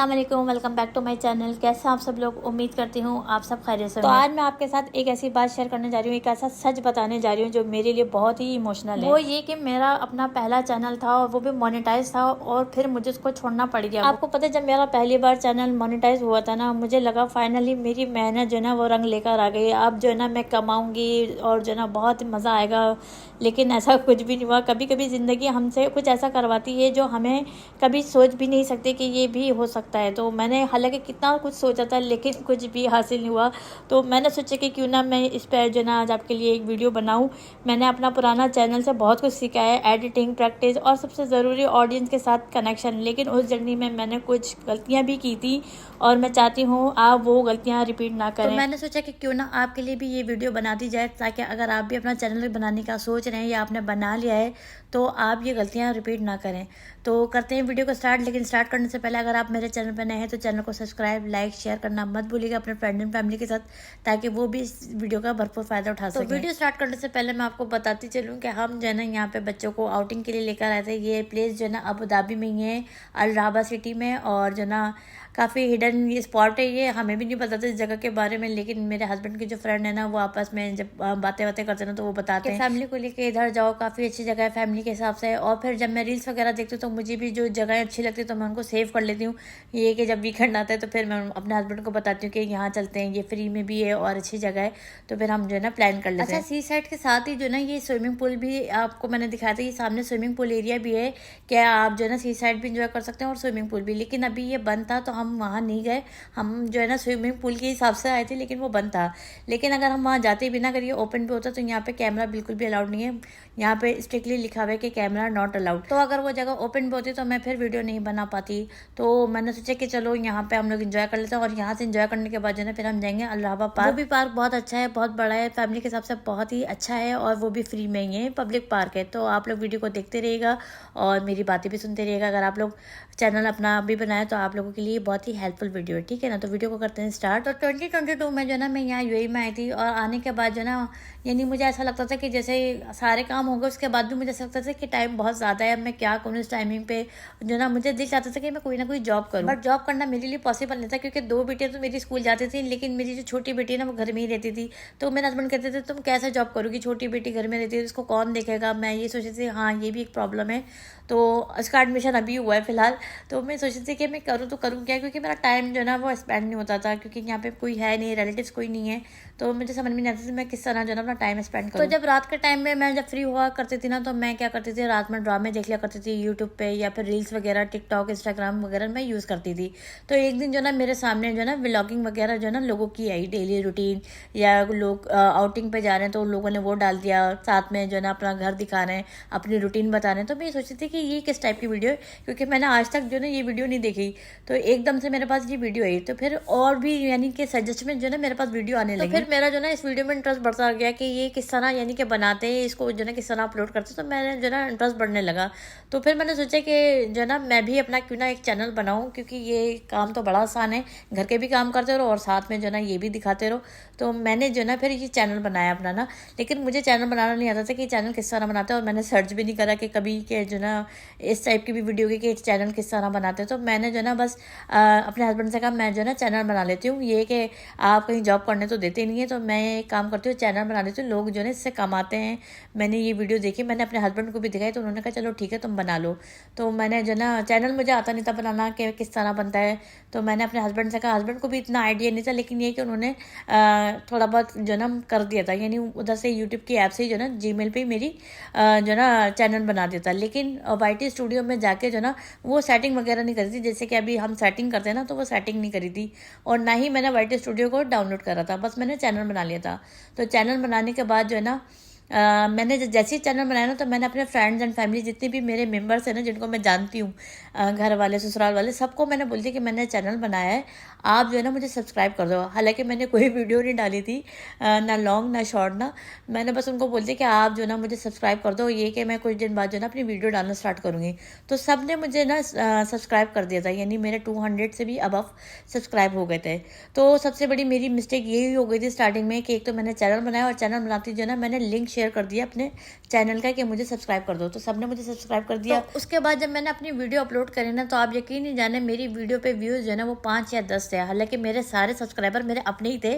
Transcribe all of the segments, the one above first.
अस्सलाम वालेकुम, welcome back to my channel. कैसे आप सब लोग? उम्मीद करती हूँ आप सब खैरियत से। तो आज मैं आपके साथ एक ऐसी बात शेयर करने जा रही हूँ, एक ऐसा सच बताने जा रही हूँ जो मेरे लिए बहुत ही इमोशनल है। वो ये कि मेरा अपना पहला चैनल था और वो भी मोनेटाइज था और फिर मुझे उसको छोड़ना पड़ गया। आपको पता है, जब मेरा पहली बार चैनल मोनेटाइज हुआ था ना, मुझे लगा फाइनली मेरी मेहनत जो है ना वो रंग लेकर आ गई। अब जो है ना मैं कमाऊंगी और जो है ना बहुत मज़ा आएगा, लेकिन ऐसा कुछ भी नहीं हुआ। कभी कभी ज़िंदगी हमसे कुछ ऐसा करवाती है जो हमें कभी सोच भी नहीं सकते कि ये भी हो सकता है। तो मैंने हालांकि कितना कुछ सोचा था लेकिन कुछ भी हासिल नहीं हुआ। तो मैंने सोचा कि क्यों ना मैं इस पर जो ना आज आपके लिए एक वीडियो बनाऊं। मैंने अपना पुराना चैनल से बहुत कुछ सीखा है, एडिटिंग, प्रैक्टिस और सबसे ज़रूरी ऑडियंस के साथ कनेक्शन। लेकिन उस जर्नी में मैंने कुछ गलतियाँ भी की थी और मैं चाहती हूँ आप वो गलतियाँ रिपीट ना करें। तो मैंने सोचा कि क्यों ना आपके लिए भी ये वीडियो बना दी जाए, ताकि अगर आप भी अपना चैनल बनाने का सोच रहे हैं या आपने बना लिया है तो आप ये गलतियाँ रिपीट ना करें। तो करते हैं वीडियो को स्टार्ट। लेकिन स्टार्ट करने से पहले अगर आप मेरे चैनल पर नए हैं तो चैनल को सब्सक्राइब, लाइक, शेयर करना मत भूलिएगा अपने फ्रेंड एंड फैमिली के साथ, ताकि वो भी इस वीडियो का भरपूर फ़ायदा उठा सकें। तो वीडियो स्टार्ट करने से पहले मैं आपको बताती चलूँ कि हम जो है ना यहाँ पे बच्चों को आउटिंग के लिए लेकर आए थे। ये प्लेस जो है ना अबू धाबी में ही है, अल राबा सिटी में, और जो ना काफ़ी हिडन ये स्पॉट है। ये हमें भी नहीं पता था इस जगह के बारे में, लेकिन मेरे हस्बैंड के जो फ्रेंड है ना वो आपस में जब बातें करते हैं ना तो वो बताते हैं फैमिली को लेके इधर जाओ, काफ़ी अच्छी जगह है फैमिली के हिसाब से। और फिर जब मैं रील्स वगैरह देखती हूँ तो मुझे भी जो जगह अच्छी लगती है तो मैं उनको सेव कर लेती हूँ। ये कि जब वीकेंड आता है तो फिर मैं अपने हस्बैंड को बताती हूँ कि यहाँ चलते हैं, ये फ्री में भी है और अच्छी जगह है। तो फिर हम जो है ना प्लान कर लेते हैं। अच्छा, सी साइड के साथ ही जो ना ये स्विमिंग पूल भी आपको मैंने दिखाया था, ये सामने स्विमिंग पूल एरिया भी है। क्या आप जो है ना सी साइड भी इंजॉय कर सकते हैं और स्विमिंग पूल भी। लेकिन अभी ये बंद था तो हम वहाँ नहीं गए। हम जो है ना स्विमिंग पूल के हिसाब से आए थे लेकिन वो बंद था। लेकिन अगर हम वहाँ जाते भी ना, अगर ये ओपन पे होता तो यहाँ पे कैमरा बिल्कुल भी अलाउड नहीं है। यहाँ पे स्ट्रिक्टली लिखा हुआ है कि कैमरा नॉट अलाउड। तो अगर वो जगह ओपन पे होती तो मैं फिर वीडियो नहीं बना पाती। तो मैंने सोचा कि चलो यहाँ पे हम लोग इंजॉय कर लेते हैं, और यहाँ से इंजॉय करने के बाद जो है फिर हम जाएंगे अल राबा पार्क। वो भी पार्क बहुत अच्छा है, बहुत बड़ा है, फैमिली के हिसाब से बहुत ही अच्छा है, और वो भी फ्री में ही है, पब्लिक पार्क है। तो आप लोग वीडियो को देखते रहिएगा और मेरी बातें भी सुनते रहिएगा। अगर आप लोग चैनल अपना भी बनाए तो आप लोगों के लिए बहुत ही हेल्पफुल वीडियो है, ठीक है ना। तो वीडियो को करते हैं स्टार्ट। तो 2022 में जो ना मैं यहाँ यूएई में आई थी, और आने के बाद जो ना यानी मुझे ऐसा लगता था कि जैसे सारे काम हो गए उसके बाद भी मुझे ऐसा लगता था कि टाइम बहुत ज़्यादा है, मैं क्या करूँ इस टाइमिंग पे। जो ना मुझे दिल चाहता था कि मैं कोई ना कोई जॉब करूँ, बट जॉब करना मेरे लिए पॉसिबल नहीं था क्योंकि 2 बेटियाँ तो मेरी स्कूल जाती थी, लेकिन मेरी जो छोटी बेटी है ना वो घर में ही रहती थी। तो मेरे हस्बैंड कहते थे तुम कैसे जॉब करोगी, छोटी बेटी घर में रहती है, उसको कौन देखेगा। मैं ये सोची थी हाँ ये भी एक प्रॉब्लम है। तो इसका एडमिशन अभी हुआ है फिलहाल। तो मैं सोची थी कि मैं करूँ तो करूँ क्या, क्योंकि मेरा टाइम जो है ना वो स्पेंड नहीं होता था, क्योंकि यहाँ पे कोई है नहीं, रिलेटिव्स कोई नहीं है। तो मुझे समझ में नहीं आता था मैं किस तरह जो है ना अपना टाइम स्पेंड करूँ। तो जब रात के टाइम में मैं जब फ्री हुआ करती थी ना तो मैं क्या करती थी, रात में ड्रामे देख लिया करती थी यूट्यूब पे, या फिर रील्स वगैरह टिकटॉक, इंस्टाग्राम वगैरह मैं यूज़ करती थी। तो एक दिन जो ना मेरे सामने जो है ना व्लॉगिंग वगैरह जो है ना लोगों की आई, डेली रूटीन, या लोग आउटिंग पे जा रहे हैं तो लोगों ने वो डाल दिया, साथ में जो है ना अपना घर दिखा रहे हैं, अपनी रूटीन बता रहे हैं। तो मैं सोचती थी कि ये किस टाइप की वीडियो है, क्योंकि मैंने आज तक जो ना ये वीडियो नहीं देखी। तो एकदम से मेरे पास ये वीडियो आई, तो फिर और भी यानी कि सजेस्टमेंट जो है ना मेरे पास वीडियो आने लगी। तो फिर मेरा जो ना इस वीडियो में इंटरेस्ट बढ़ता गया कि ये किस तरह यानी कि बनाते हैं, इसको जो ना किस तरह अपलोड करते हैं। तो मैंने जो ना इंटरेस्ट बढ़ने लगा। तो फिर मैंने सोचा कि जो ना मैं भी अपना क्यों ना एक चैनल बनाऊँ, क्योंकि ये काम तो बड़ा आसान है, घर के भी काम करते रहो और साथ में जो ना ये भी दिखाते रहो। तो मैंने जो ना फिर ये चैनल बनाया अपना ना। लेकिन मुझे चैनल बनाना नहीं आता था कि चैनल किस तरह बनाते हैं, और मैंने सर्च भी नहीं करा कि कभी के जो ना इस टाइप की भी वीडियो की कि चैनल किस तरह बनाते हैं। तो मैंने जो ना बस अपने हस्बैंड से कहा मैं जो ना चैनल बना लेती हूँ, ये कि आप कहीं जॉब करने तो देते नहीं है, तो मैं एक काम करती हूँ चैनल बना लेती हूँ, लोग जो है इससे कमाते हैं। मैंने ये वीडियो देखी, मैंने अपने हस्बैंड को भी दिखाई, तो उन्होंने कहा चलो ठीक है तुम बना लो। तो मैंने जो ना चैनल मुझे आता नहीं था बनाना कि किस तरह बनता है। तो मैंने अपने हस्बैंड से कहा, हस्बैंड को भी इतना आइडिया नहीं था, लेकिन ये कि उन्होंने थोड़ा बहुत जो ना कर दिया था, यानी उधर से यूट्यूब की ऐप से जो ना जीमेल पे मेरी जो ना चैनल बना दिया था। लेकिन वाईटी स्टूडियो में जाके जो ना वो सेटिंग वगैरह नहीं करी थी, जैसे कि अभी हम सेटिंग करते हैं ना, तो वो सेटिंग नहीं करी थी, और ना ही मैंने वाईटी स्टूडियो को डाउनलोड करा था, बस मैंने चैनल बना लिया था। तो चैनल बनाने के बाद जो है ना मैंने जैसे ही चैनल बनाया ना तो मैंने अपने फ्रेंड्स एंड फैमिली जितने भी मेरे मेंबर्स हैं ना, जिनको मैं जानती हूँ, घर वाले ससुराल वाले, सबको मैंने बोल दिया कि मैंने चैनल बनाया है, आप जो है ना मुझे सब्सक्राइब कर दो। हालांकि मैंने कोई वीडियो नहीं डाली थी, ना लॉन्ग ना शॉर्ट ना, मैंने बस उनको बोल दिया कि आप जो ना मुझे सब्सक्राइब कर दो, ये कि मैं कुछ दिन बाद जो ना अपनी वीडियो डालना स्टार्ट करूँगी। तो सब ने मुझे ना सब्सक्राइब कर दिया था, यानी मेरे 200 से भी अबव सब्सक्राइब हो गए थे। तो सबसे बड़ी मेरी मिस्टेक यही हो गई थी स्टार्टिंग में कि एक तो मैंने चैनल बनाया, और चैनल बनाती जो ना मैंने लिंक शेयर कर दिया अपने चैनल का कि मुझे सब्सक्राइब कर दो, तो सबने मुझे सब्सक्राइब कर दिया। तो उसके बाद जब मैंने अपनी वीडियो अपलोड करी ना, तो आप यकीन नहीं जाने मेरी वीडियो पे व्यूज़ जो है ना वो 5 या 10 थे। हालांकि मेरे सारे सब्सक्राइबर मेरे अपने ही थे,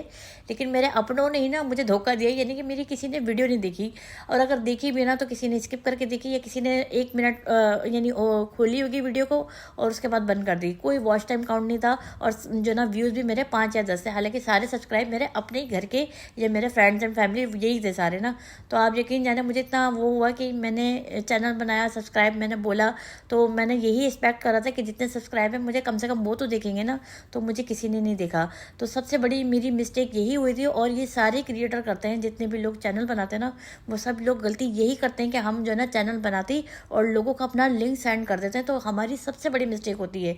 लेकिन मेरे अपनों ने ही ना मुझे धोखा दिया, यानी कि मेरी किसी ने वीडियो नहीं देखी, और अगर देखी भी ना तो किसी ने स्किप करके देखी, या किसी ने 1 मिनट यानी खोली होगी वीडियो को और उसके बाद बंद कर दी। कोई वॉच टाइम काउंट नहीं था, और जो ना व्यूज़ भी मेरे 5 या 10 थे। हालांकि सारे सब्सक्राइब मेरे अपने ही घर के या मेरे फ्रेंड्स एंड फैमिली यही थे सारे ना। तो आप यकीन जाने मुझे इतना वो हुआ कि मैंने चैनल बनाया, सब्सक्राइब मैंने बोला, तो मैंने यही एक्सपेक्ट करा था कि जितने सब्सक्राइब है मुझे कम से कम वो तो देखेंगे ना, तो मुझे किसी ने नहीं देखा। तो सबसे बड़ी मेरी मिस्टेक यही हुई थी, और ये सारे क्रिएटर करते हैं, जितने भी लोग चैनल बनाते हैं ना, वो सब लोग गलती यही करते हैं कि हम जो है ना चैनल बनाते और लोगों को अपना लिंक सेंड कर देते हैं। तो हमारी सबसे बड़ी मिस्टेक होती है,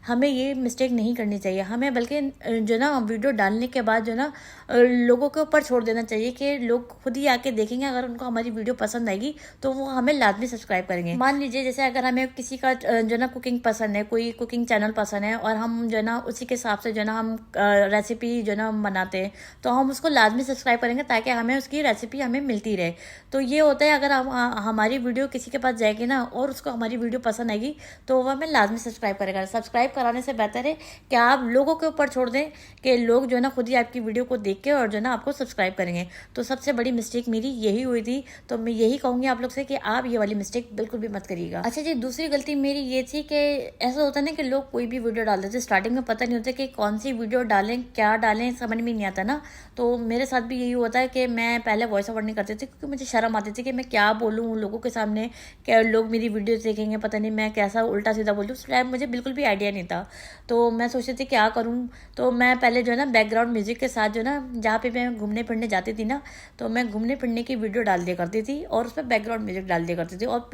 हमें ये मिस्टेक नहीं करनी चाहिए। हमें बल्कि जो ना वीडियो डालने के बाद जो ना लोगों के ऊपर छोड़ देना चाहिए कि लोग खुद ही आके देखेंगे। अगर उनको हमारी वीडियो पसंद आएगी तो वो हमें लाजमी सब्सक्राइब करेंगे। मान लीजिए जैसे अगर हमें किसी का जो ना कुकिंग पसंद है, कोई कुकिंग चैनल पसंद है, और हम जो ना उसी के हिसाब से जो ना हम रेसिपी जो ना बनाते हैं, तो हम उसको लाजमी सब्सक्राइब करेंगे ताकि हमें उसकी रेसिपी हमें मिलती रहे। तो ये होता है, अगर हम हमारी वीडियो किसी के पास जाएगी ना और उसको हमारी वीडियो पसंद आएगी तो वह हमें लाजमी सब्सक्राइब करेगा। सब्सक्राइब कराने से बेहतर है कि आप लोगों के ऊपर छोड़ दें कि लोग जो है ना खुद ही आपकी वीडियो को देख के और जो है ना आपको सब्सक्राइब करेंगे। तो सबसे बड़ी मिस्टेक मेरी यही हुई थी। तो मैं यही कहूँगी आप लोग से कि आप ये वाली मिस्टेक बिल्कुल भी मत करिएगा। अच्छा जी, दूसरी गलती मेरी ये थी कि ऐसा होता है ना कि लोग कोई भी वीडियो डाल देते, स्टार्टिंग में पता नहीं होता कि कौन सी वीडियो डालें, क्या डालें, समझ में नहीं आता ना। तो मेरे साथ भी यही होता है कि मैं पहले वॉइस ओवर नहीं करती थी, क्योंकि मुझे शर्म आती थी कि मैं क्या बोलूँ लोगों के सामने, क्या लोग मेरी वीडियो देखेंगे, पता नहीं मैं कैसा उल्टा सीधा बोल दूँ। उस टाइम मुझे बिल्कुल भी आइडिया नहीं था, तो मैं सोचती थी क्या करूँ। तो मैं पहले जो है ना बैकग्राउंड म्यूजिक के साथ जो ना, जहाँ पे मैं घूमने फिरने जाती थी ना, तो मैं घूमने फिरने की वीडियो डाल दिया करती थी और उस पर बैकग्राउंड म्यूजिक डाल दिया करती थी। और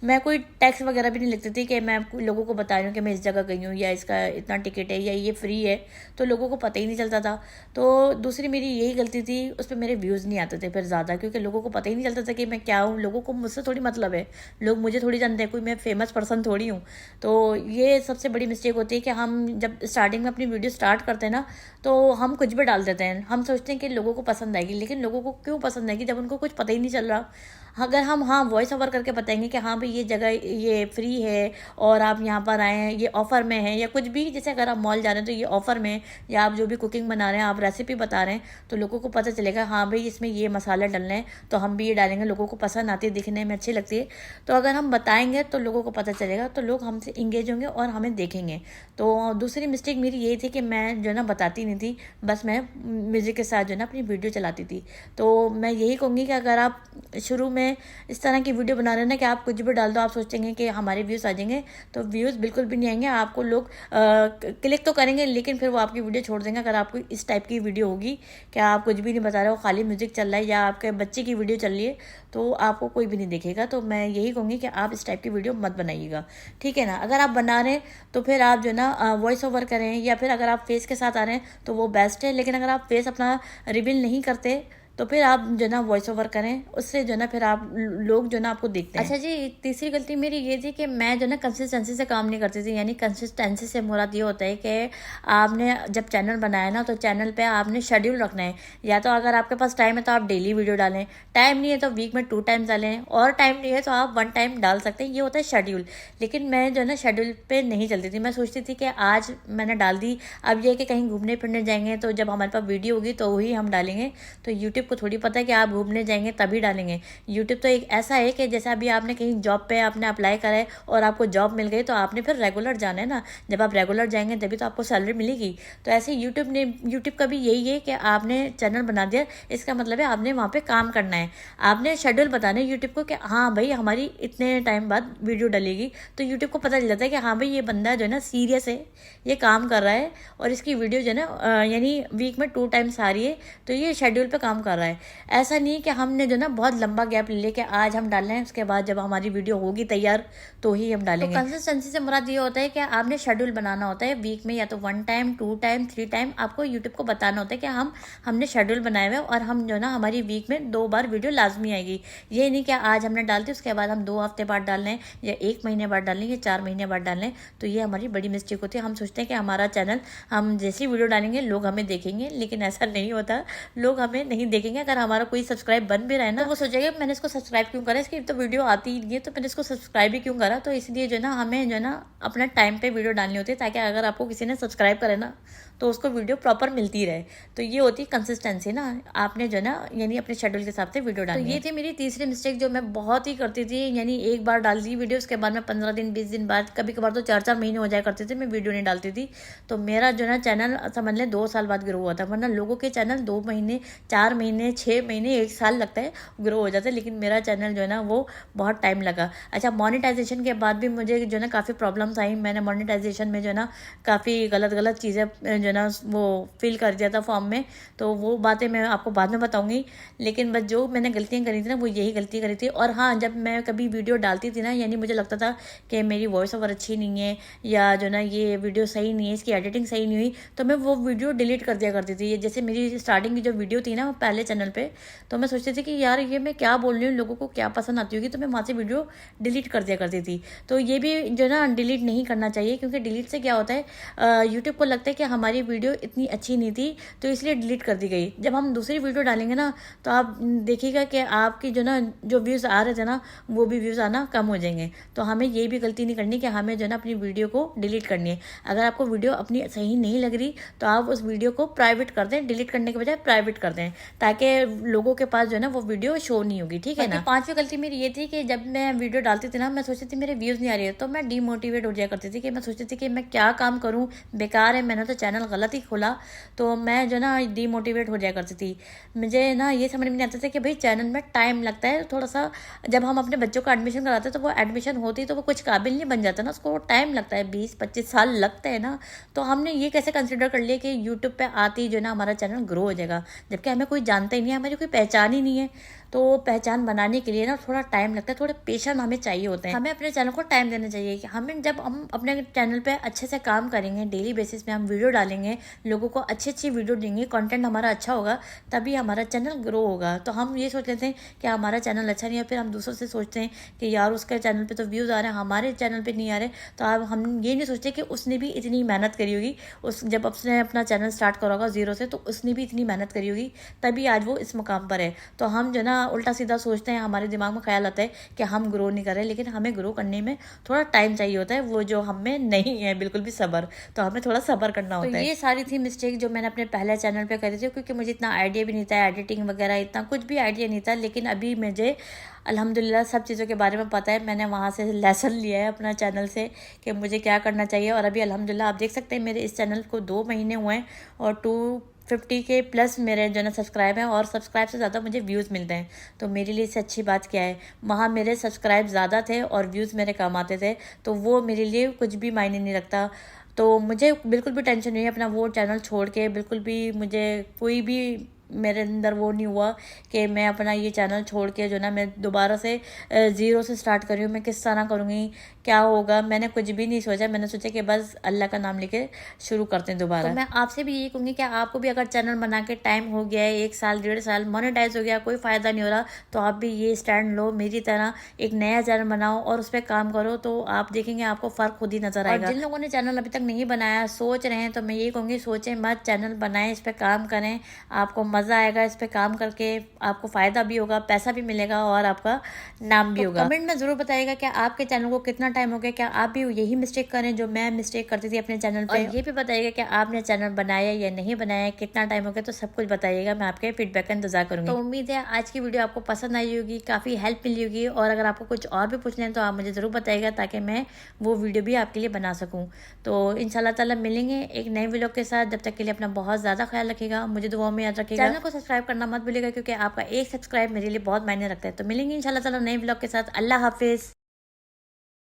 मैं कोई टैक्स वगैरह भी नहीं लिखती थी कि मैं लोगों को बता रही हूँ कि मैं इस जगह गई हूँ, या इसका इतना टिकट है, या ये फ्री है, तो लोगों को पता ही नहीं चलता था। तो दूसरी मेरी यही गलती थी, उस पर मेरे व्यूज़ नहीं आते थे फिर ज़्यादा, क्योंकि लोगों को पता ही नहीं चलता था कि मैं क्या हूँ। लोगों को मुझसे थोड़ी मतलब है, लोग मुझे थोड़ी जानते हैं, कोई मैं फेमस पर्सन थोड़ी हूँ। तो ये सबसे बड़ी मिस्टेक होती है कि हम जब स्टार्टिंग में अपनी वीडियो स्टार्ट करते हैं ना, तो हम कुछ भी डाल देते हैं। हम सोचते हैं कि लोगों को पसंद आएगी, लेकिन लोगों को क्यों पसंद आएगी जब उनको कुछ पता ही नहीं चल रहा। अगर हम वॉइस ओवर करके बताएंगे कि हाँ भाई ये जगह ये फ्री है और आप यहाँ पर आए हैं, ये ऑफ़र में है, या कुछ भी, जैसे अगर आप मॉल जा रहे हैं तो ये ऑफ़र में, या आप जो भी कुकिंग बना रहे हैं, आप रेसिपी बता रहे हैं, तो लोगों को पता चलेगा हाँ भाई इसमें ये मसाले डलने हैं, तो हम भी ये डालेंगे, लोगों को पसंद आती है, दिखने में अच्छी लगती है। तो अगर हम बताएंगे तो लोगों को पता चलेगा, तो लोग हमसे इंगेज होंगे और हमें देखेंगे। तो दूसरी मिस्टेक मेरी यही थी कि मैं जो ना बताती नहीं थी, बस मैं म्यूज़िक के साथ जो ना अपनी वीडियो चलाती थी। तो मैं यही कहूँगी कि अगर आप शुरू में इस तरह की वीडियो बना रहे हैं ना कि आप कुछ भी डाल दो, आप सोचेंगे कि हमारे व्यूज़ आ जाएंगे, तो व्यूज़ बिल्कुल भी नहीं आएंगे। आपको लोग क्लिक तो करेंगे, लेकिन फिर वो आपकी वीडियो छोड़ देंगे। अगर आपको इस टाइप की वीडियो होगी कि आप कुछ भी नहीं बता रहे हो, खाली म्यूज़िक चल रहा है, या आपके बच्चे की वीडियो चल रही है, तो आपको कोई भी नहीं देखेगा। तो मैं यही कहूँगी कि आप इस टाइप की वीडियो मत बनाइएगा, ठीक है ना। अगर आप बना रहे हैं तो फिर आप जो ना वॉइस ओवर करें, या फिर अगर आप फेस के साथ आ रहे हैं तो वो बेस्ट है। लेकिन अगर आप फेस अपना रिवील नहीं करते तो फिर आप जो ना वॉइस ओवर करें, उससे जो ना फिर आप लोग जो ना आपको देखते हैं। अच्छा जी, तीसरी गलती मेरी ये थी कि मैं जो ना कंसिस्टेंसी से काम नहीं करती थी। यानी कंसिस्टेंसी से मुराद ये होता है कि आपने जब चैनल बनाया ना, तो चैनल पे आपने शेड्यूल रखना है। या तो अगर आपके पास टाइम है तो आप डेली वीडियो डालें, टाइम नहीं है तो वीक में 2 टाइम डालें, और टाइम नहीं है तो आप 1 टाइम डाल सकते हैं। ये होता है शेड्यूल। लेकिन मैं जो ना शेड्यूल पे नहीं चलती थी। मैं सोचती थी कि आज मैंने डाल दी, अब ये कि कहीं घूमने फिरने जाएंगे तो जब हमारे पास वीडियो होगी तो वही हम डालेंगे। तो यूट्यूब को थोड़ी पता है कि आप घूमने जाएंगे तभी डालेंगे। यूट्यूब तो एक ऐसा है कि जैसे अभी आपने कहीं जॉब पे आपने अप्लाई करा है और आपको जॉब मिल गई, तो आपने फिर रेगुलर जाना है ना। जब आप रेगुलर जाएंगे तभी तो आपको सैलरी मिलेगी। तो ऐसे यूट्यूब का भी यही है कि आपने चैनल बना दिया, इसका मतलब है आपने वहाँ पे काम करना है। आपने शेड्यूल बताना है यूट्यूब को कि हाँ भाई हमारी इतने टाइम बाद वीडियो डलेगी। तो यूट्यूब को पता चल जाता है कि हाँ भाई ये बंदा जो है ना सीरियस है, ये काम कर रहा है, और इसकी वीडियो जो है ना यानी वीक में 2 टाइम्स आ रही है, तो ये शेड्यूल पे काम कर रहा है। ऐसा नहीं कि हमने जो ना बहुत लंबा गैप ले लिया कि आज हम डाल रहे हैं, उसके बाद जब हमारी वीडियो होगी तैयार तो ही हम डालेंगे। तो कंसिस्टेंसी से मुराद ये होता है कि आपने शेड्यूल बनाना होता है वीक में, या तो 1 टाइम, 2 टाइम, 3 टाइम। आपको यूट्यूब को बताना होता है कि हमने शेड्यूल बनाए हुए, और हम जो ना हमारी वीक में 2 बार वीडियो लाजमी आएगी। ये नहीं कि आज हमने डाल दी उसके बाद हम 2 हफ्ते बाद डाल लें, या 1 महीने बाद डाल लें, या 4 महीने बाद डाल लें। तो ये हमारी बड़ी मिस्टेक होती है। हम सोचते हैं कि हमारा चैनल, हम जैसी वीडियो डालेंगे लोग हमें देखेंगे, लेकिन ऐसा नहीं होता। लोग हमें नहीं देखेंगे, अगर हमारा कोई सब्सक्राइब बन भी रहा है ना, तो वो सोचेगा मैंने इसको सब्सक्राइब क्यों करा, इसकी तो वीडियो आती ही नहीं है, तो मैंने इसको सब्सक्राइब भी क्यों करा। तो इसलिए जो है ना हमें जो है ना अपना टाइम पे वीडियो डालनी होती है, ताकि अगर आपको किसी ने सब्सक्राइब करे ना तो उसको वीडियो प्रॉपर मिलती रहे। तो ये होती है कंसिस्टेंसी ना, आपने जो है ना यानी अपने शेड्यूल के हिसाब से वीडियो डालनी। तो ये थी मेरी तीसरी मिस्टेक जो मैं बहुत ही करती थी, यानी एक बार डाल दी वीडियो, उसके बाद मैं 15 दिन 20 दिन बाद, कभी कभार तो 4-4 महीने हो जाया करते थे मैं वीडियो नहीं डालती थी। तो मेरा जो है ना चैनल समझ लें 2 साल बाद ग्रो हुआ था, वरना लोगों के चैनल 2 महीने 4 महीने 6 महीने 1 साल लगता है ग्रो हो जाता है, लेकिन मेरा चैनल जो है ना वो बहुत टाइम लगा। अच्छा, मोनेटाइजेशन के बाद भी मुझे जो है ना काफ़ी प्रॉब्लम्स आई। मैंने मोनेटाइजेशन में जो है ना काफ़ी गलत चीज़ें जो है ना वो फिल कर दिया था फॉर्म में, तो वो बातें मैं आपको बाद में बताऊंगी। लेकिन बस जो मैंने गलतियां करी थी ना वो यही गलती करी थी। और हाँ, जब मैं कभी वीडियो डालती थी ना, यानी मुझे लगता था कि मेरी वॉइस ओवर अच्छी नहीं है या जो ना ये वीडियो सही नहीं है, इसकी एडिटिंग सही नहीं हुई, तो मैं वो वीडियो डिलीट कर दिया करती थी। जैसे मेरी स्टार्टिंग की जो वीडियो थी ना पहले चैनल पर, तो मैं सोचती थी कि यार ये मैं क्या बोल रही हूँ, लोगों को क्या पसंद आती होगी, तो मैं वहाँ से वीडियो डिलीट कर दिया करती थी। तो ये भी जो ना डिलीट नहीं करना चाहिए, क्योंकि डिलीट से क्या होता है, यूट्यूब को लगता है कि हमारी वीडियो इतनी अच्छी नहीं थी तो इसलिए डिलीट कर दी गई। जब हम दूसरी वीडियो डालेंगे ना तो आप देखिएगा कि आपकी जो ना जो व्यूज़ आ रहे थे ना वो भी व्यूज़ आना कम हो जाएंगे। तो हमें ये भी गलती नहीं करनी कि हमें जो ना अपनी वीडियो को डिलीट करनी है। अगर आपको वीडियो अपनी सही नहीं लग रही तो आप उस वीडियो को प्राइवेट कर दें, डिलीट करने के बजाय प्राइवेट कर दें, ताकि लोगों के पास जो है ना वो वीडियो शो नहीं होगी, ठीक है ना। 5वीं गलती मेरी ये थी कि जब मैं वीडियो डालती थी ना, मैं सोचती थी मेरे व्यूज़ नहीं आ रही है, तो मैं डीमोटिवेट हो जाया करती थी कि मैं सोचती थी कि मैं क्या काम करूँ, बेकार है, मैंने तो चैनल गलत ही खोला। तो मैं जो ना डीमोटिवेट हो जाया करती थी। मुझे ना ये समझ में नहीं आता था कि भाई चैनल में टाइम लगता है थोड़ा सा। जब हम अपने बच्चों का एडमिशन कराते हैं तो वो एडमिशन होती तो वो कुछ काबिल नहीं बन जाता ना, उसको टाइम लगता है, 20-25 साल लगते हैं ना। तो हमने ये कैसे कंसिडर कर लिया कि यूट्यूब पे आती जो ना हमारा चैनल ग्रो हो जाएगा, जबकि हमें कोई जानता ही नहीं है, हमारी कोई पहचान ही नहीं है। तो पहचान बनाने के लिए ना थोड़ा टाइम लगता है, थोड़े पेशेंस हमें चाहिए होते हैं। हमें अपने चैनल को टाइम देना चाहिए कि हमें जब हम अपने चैनल पे अच्छे से काम करेंगे, डेली बेसिस पे हम वीडियो डालेंगे, लोगों को अच्छी वीडियो देंगे, कंटेंट हमारा अच्छा होगा, तभी हमारा चैनल ग्रो होगा। तो हम ये सोच लेते हैं कि हमारा चैनल अच्छा नहीं है, फिर हम दूसरों से सोचते हैं कि यार उसके चैनल पर तो व्यूज़ आ रहे हैं, हमारे चैनल पर नहीं आ रहे। तो अब हम ये नहीं सोचते कि उसने भी इतनी मेहनत करी होगी, जब उसने अपना चैनल स्टार्ट करा होगा 0 से, तो उसने भी इतनी मेहनत करी होगी, तभी आज वो इस मुकाम पर है। तो हम जो ना उल्टा सीधा सोचते हैं, हमारे दिमाग में ख्याल आता है कि हम ग्रो नहीं कर रहे, लेकिन हमें ग्रो करने में थोड़ा टाइम चाहिए होता है, वो जो हमें नहीं है बिल्कुल भी सब्र। तो हमें थोड़ा सब्र करना होता है। ये सारी थी मिस्टेक जो मैंने अपने पहले चैनल पे करी थी, क्योंकि मुझे इतना आइडिया भी नहीं था, एडिटिंग वगैरह इतना कुछ भी आइडिया नहीं था। लेकिन अभी मुझे अल्हम्दुलिल्लाह सब चीज़ों के बारे में पता है। मैंने वहाँ से लेसन लिया है अपना चैनल से कि मुझे क्या करना चाहिए। और अभी अल्हम्दुलिल्लाह आप देख सकते हैं मेरे इस चैनल को 2 महीने हुए हैं और 250 के प्लस मेरे जो ना सब्सक्राइब हैं, और सब्सक्राइब से ज़्यादा मुझे व्यूज़ मिलते हैं। तो मेरे लिए इससे अच्छी बात क्या है, वहाँ मेरे सब्सक्राइब ज़्यादा थे और व्यूज़ मेरे कम आते थे, तो वो मेरे लिए कुछ भी मायने नहीं रखता। तो मुझे बिल्कुल भी टेंशन नहीं है अपना वो चैनल छोड़ के, बिल्कुल भी मुझे कोई भी मेरे अंदर वो नहीं हुआ कि मैं अपना ये चैनल छोड़ के जो ना मैं दोबारा से 0 से स्टार्ट कर रही हूँ। मैं किस तरह करूँगी, क्या होगा, मैंने कुछ भी नहीं सोचा। मैंने सोचा कि बस अल्लाह का नाम लेके शुरू करते हैं दोबारा। तो मैं आपसे भी यही कहूँगी कि आपको भी अगर चैनल बना के टाइम हो गया है, 1 साल 1.5 साल, मोनेटाइज हो गया, कोई फ़ायदा नहीं हो रहा, तो आप भी ये स्टैंड लो, मेरी तरह एक नया चैनल बनाओ और उस पर काम करो, तो आप देखेंगे आपको फ़र्क खुद ही नज़र आएगा। जिन लोगों ने चैनल अभी तक नहीं बनाया, सोच रहे हैं, तो मैं यही कहूँगी सोचें मत, चैनल बनाएं, इस पर काम करें, आपको मज़ा आएगा इस पे काम करके, आपको फ़ायदा भी होगा, पैसा भी मिलेगा और आपका नाम भी होगा। कमेंट में ज़रूर बताइएगा कि आपके चैनल को कितना टाइम हो गया, क्या आप भी यही मिस्टेक करें जो मैं मिस्टेक करती थी अपने चैनल पे, और ये भी बताइएगा कि आपने चैनल बनाया या नहीं बनाया, कितना टाइम हो गया, तो सब कुछ बताइएगा। मैं आपके फीडबैक का इंतजार करूँगी। तो उम्मीद है आज की वीडियो आपको पसंद आई होगी, काफ़ी हेल्प मिली होगी, और अगर आपको कुछ और भी पूछना है तो आप मुझे ज़रूर बताइएगा, ताकि मैं वो वीडियो भी आपके लिए बना सकूँ। तो इंशाल्लाह ताला मिलेंगे एक नए व्लॉग के साथ। जब तक के लिए अपना बहुत ज़्यादा ख्याल रखिएगा, मुझे दुआ में याद रखिएगा, चैनल को सब्सक्राइब करना मत भूलिएगा, क्योंकि आपका एक सब्सक्राइब मेरे लिए बहुत मायने रखता है। तो मिलेंगे इंशाल्लाह ताला नए व्लॉग के साथ। अल्लाह हाफिज़।